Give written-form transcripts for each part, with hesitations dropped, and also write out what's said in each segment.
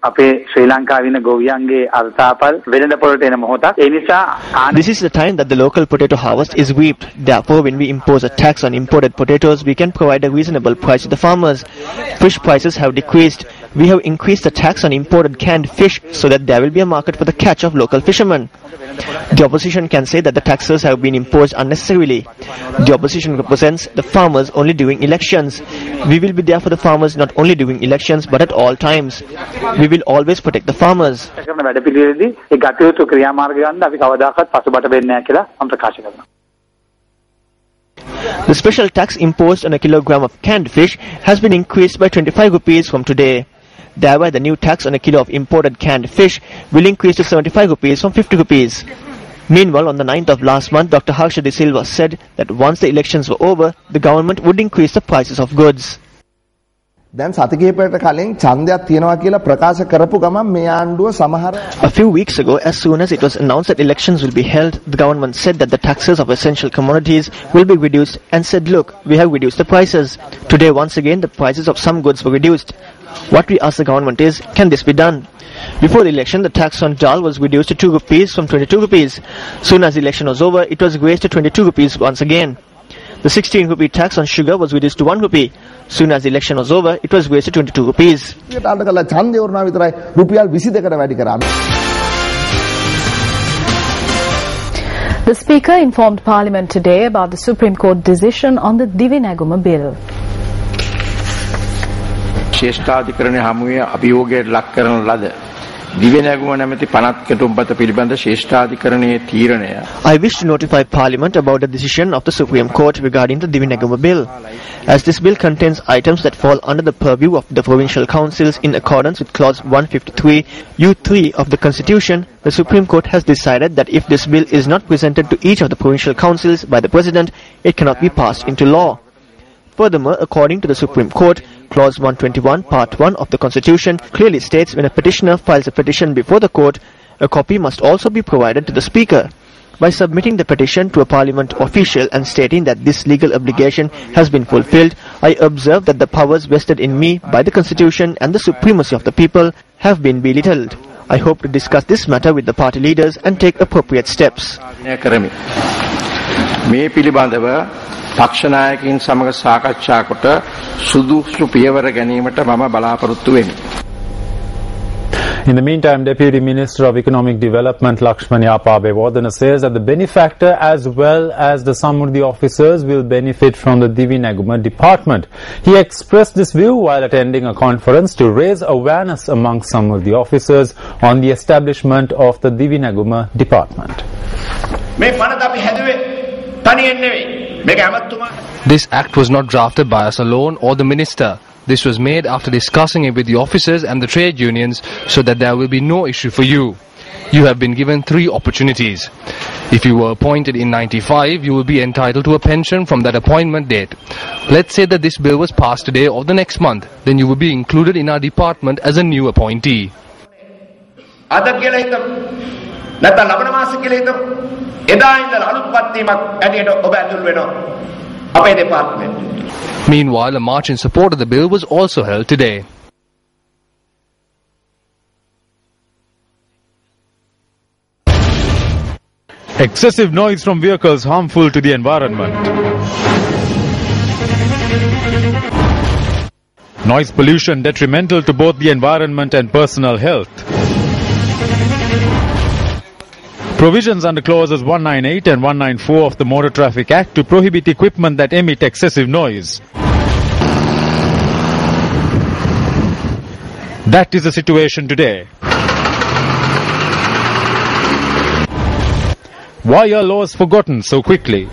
This is the time that the local potato harvest is reaped. Therefore, when we impose a tax on imported potatoes, we can provide a reasonable price to the farmers. Fish prices have decreased. We have increased the tax on imported canned fish so that there will be a market for the catch of local fishermen. The opposition can say that the taxes have been imposed unnecessarily. The opposition represents the farmers only during elections. We will be there for the farmers not only during elections but at all times. We will always protect the farmers. The special tax imposed on a kilogram of canned fish has been increased by 25 rupees from today. Thereby, the new tax on a kilo of imported canned fish will increase to 75 rupees from 50 rupees. Meanwhile, on the 9th of last month, Dr. Harsha De Silva said that once the elections were over, the government would increase the prices of goods. A few weeks ago, as soon as it was announced that elections will be held, the government said that the taxes of essential commodities will be reduced and said, look, we have reduced the prices. Today, once again, the prices of some goods were reduced. What we ask the government is, can this be done? Before the election, the tax on dal was reduced to 2 rupees from 22 rupees. Soon as the election was over, it was raised to 22 rupees once again. The 16 rupee tax on sugar was reduced to 1 rupee. Soon as the election was over, it was raised to 22 rupees. The Speaker informed Parliament today about the Supreme Court decision on the Divi Naguma bill. ශේෂ්ඨාධිකරණයේ හමුවේ අභියෝගයට ලක් කරන ලද දිවි නැගුම නැමැති පනත් කෙටුම්පත පිළිබඳ ශේෂ්ඨාධිකරණයේ තීරණය. I wish to notify Parliament about the decision of the Supreme Court regarding the Divi Naguma bill. As this bill contains items that fall under the purview of the provincial councils in accordance with clause 153 U3 of the Constitution, the Supreme Court has decided that if this bill is not presented to each of the provincial councils by the President, it cannot be passed into law. Furthermore, according to the Supreme Court, Clause 121, Part 1 of the Constitution clearly states when a petitioner files a petition before the court, a copy must also be provided to the Speaker. By submitting the petition to a Parliament official and stating that this legal obligation has been fulfilled, I observe that the powers vested in me by the Constitution and the supremacy of the people have been belittled. I hope to discuss this matter with the party leaders and take appropriate steps. පක්ෂ නායකයින් සමග සාකච්ඡා කොට සුදුසු පියවර ගැනීමට මම බලාපොරොත්තු වෙමි. In the meantime, Deputy Minister of Economic Development Lakshman Yappabewardena says that the benefactor as well as the Samurdhi officers will benefit from the Divi Naguma department. He expressed this view while attending a conference to raise awareness among Samurdhi officers on the establishment of the Divi Naguma department. This act was not drafted by us alone or the minister. This was made after discussing it with the officers and the trade unions so that there will be no issue for you. You have been given 3 opportunities. If you were appointed in 95, you will be entitled to a pension from that appointment date. Let's say that this bill was passed today or the next month, then you will be included in our department as a new appointee. Meanwhile, a march in support of the bill was also held today. Excessive noise from vehicles harmful to the environment. Noise pollution detrimental to both the environment and personal health. Provisions under clauses 198 and 194 of the Motor Traffic Act to prohibit equipment that emit excessive noise. That is the situation today. Why are laws forgotten so quickly?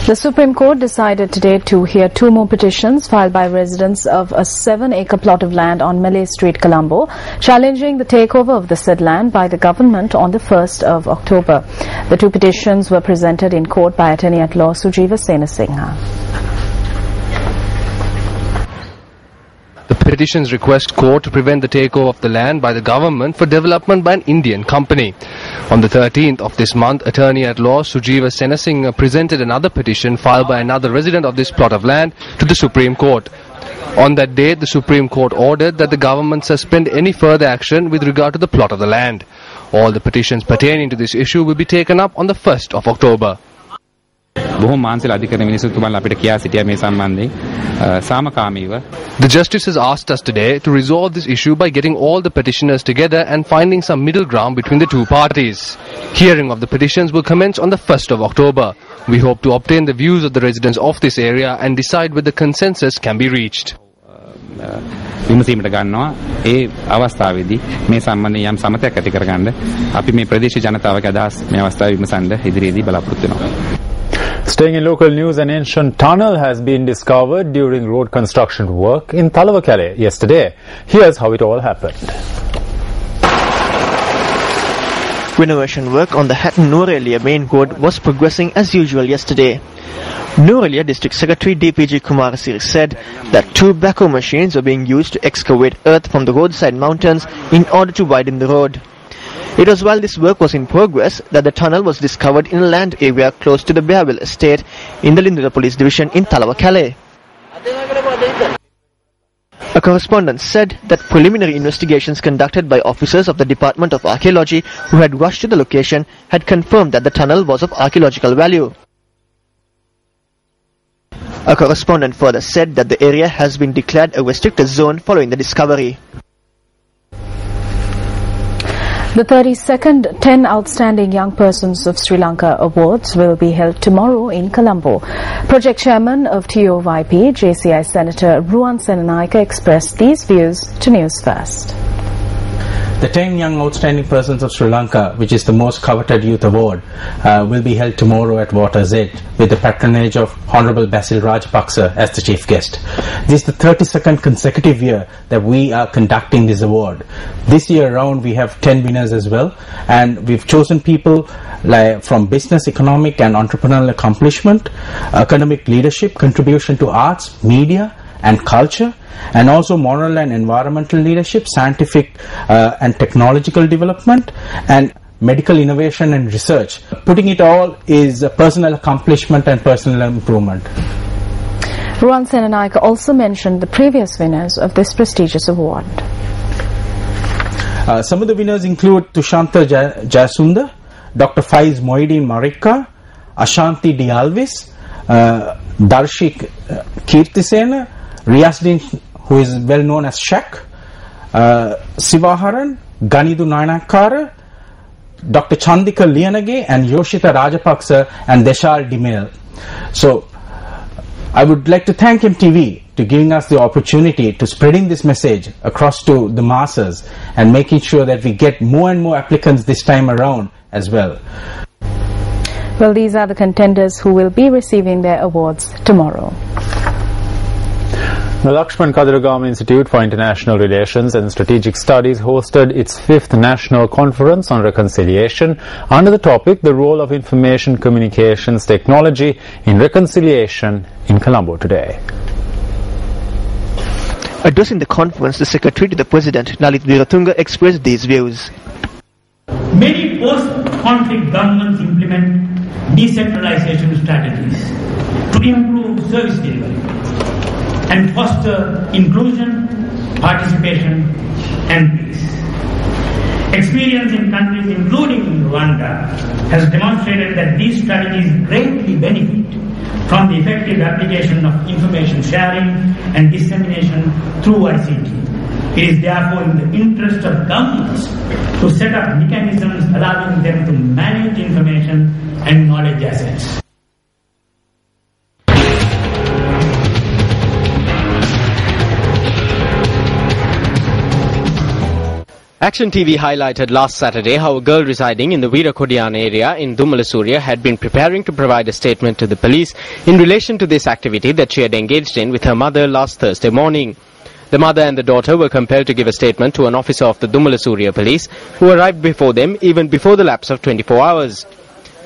The Supreme Court decided today to hear 2 more petitions filed by residents of a 7-acre plot of land on Malay Street, Colombo, challenging the takeover of the said land by the government on the 1st of October. The 2 petitions were presented in court by Attorney-at-Law Sujiva Senasinghe. The petitions request court to prevent the takeover of the land by the government for development by an Indian company. On the 13th of this month, Attorney-at-Law Sujiva Senasinghe presented another petition filed by another resident of this plot of land to the Supreme Court. On that day, the Supreme Court ordered that the government suspend any further action with regard to the plot of the land. All the petitions pertaining to this issue will be taken up on the 1st of October. The justices asked us today to resolve this issue by getting all the petitioners together and finding some middle ground between the two parties. Hearing of the petitions will commence on the 1st of October. We hope to obtain the views of the residents of this area and decide whether consensus can be reached. විමසීමට ගන්නවා ඒ අවස්ථාවේදී මේ සම්බන්ධයෙන් යම් සමතයක් ඇති කරගන්න අපි මේ ප්‍රදේශීය ජනතාවගේ අදහස් මේ අවස්ථාවේ විමසන්න ඉදිරියේදී බලාපොරොත්තු වෙනවා. Staying in local news, an ancient tunnel has been discovered during road construction work in Talawakale yesterday. Here's how it all happened. Renovation work on the Hatton-Norelia main road was progressing as usual yesterday. Norelia District Secretary DPG Kumarasiri said that 2 backhoe machines were being used to excavate earth from the roadside mountains in order to widen the road. It was while this work was in progress that the tunnel was discovered in a land area close to the Bearville estate in the Lindura Police Division in Talawakale. A correspondent said that preliminary investigations conducted by officers of the Department of Archaeology who had rushed to the location had confirmed that the tunnel was of archaeological value. A correspondent further said that the area has been declared a restricted zone following the discovery. The 32nd 10 Outstanding Young Persons of Sri Lanka Awards will be held tomorrow in Colombo. Project Chairman of TOYP, JCI Senator Ruwan Senanaika expressed these views to News First. The 10 Young Outstanding Persons of Sri Lanka, which is the most coveted youth award, will be held tomorrow at Water's Edge with the patronage of Honorable Basil Rajapaksa as the chief guest. This is the 32nd consecutive year that we are conducting this award. This year around we have 10 winners as well, and we've chosen people from business, economic and entrepreneurial accomplishment, academic leadership, contribution to arts, media and culture, and also moral and environmental leadership, scientific and technological development, and medical innovation and research. Putting it all is a personal accomplishment and personal improvement. Ruwan Senanaika also mentioned the previous winners of this prestigious award. Some of the winners include Tushanta Jayasunda, Dr. Faiz Moideen Marika, Ashanti D. Alvis, Darshik Kirtisena, Riasdin, who is well known as Shak, Sivaharan, Ganidu Nayanakara, Dr. Chandika Lianage, and Yoshita Rajapaksa and Deshal Dimel. So, I would like to thank MTV to giving us the opportunity to spreading this message across to the masses and making sure that we get more and more applicants this time around as well. Well, these are the contenders who will be receiving their awards tomorrow. The Lakshman Kadiragam Institute for International Relations and Strategic Studies hosted its 5th National Conference on Reconciliation under the topic The Role of Information Communications Technology in Reconciliation in Colombo today. Addressing the conference, the Secretary to the President, Lalit Viratunga, expressed these views. Many post-conflict governments implement decentralization strategies to improve service delivery and foster inclusion, participation and peace. Experience in countries including Rwanda has demonstrated that these strategies greatly benefit from the effective application of information sharing and dissemination through ICT. It is therefore in the interest of governments to set up mechanisms allowing them to manage information and knowledge assets. Action TV highlighted last Saturday how a girl residing in the Veerakodiyan area in Dumalasuriya had been preparing to provide a statement to the police in relation to this activity that she had engaged in with her mother last Thursday morning. The mother and the daughter were compelled to give a statement to an officer of the Dumalasuriya police who arrived before them even before the lapse of 24 hours.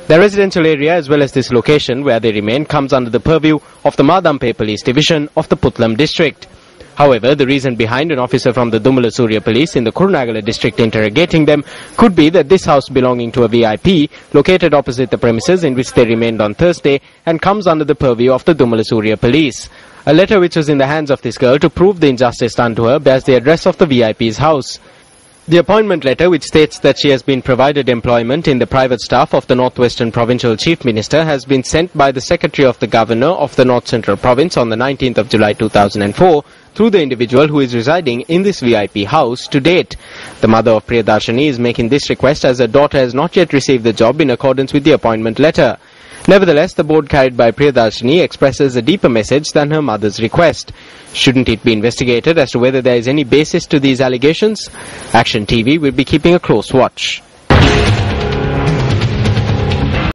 The residential area as well as this location where they remain comes under the purview of the Madampe Police Division of the Putlam district. However, the reason behind an officer from the Dumala Surya police in the Kurunagala district interrogating them could be that this house belonging to a VIP located opposite the premises in which they remained on Thursday and comes under the purview of the Dumala Surya police. A letter which was in the hands of this girl to prove the injustice done to her bears the address of the VIP's house. The appointment letter, which states that she has been provided employment in the private staff of the Northwestern Provincial Chief Minister, has been sent by the Secretary of the Governor of the North Central Province on the 19th of July 2004 through the individual who is residing in this VIP house to date. The mother of Priyadarshini is making this request as her daughter has not yet received the job in accordance with the appointment letter. Nevertheless, the board carried by Priyadarshini expresses a deeper message than her mother's request. Shouldn't it be investigated as to whether there is any basis to these allegations? Action TV will be keeping a close watch.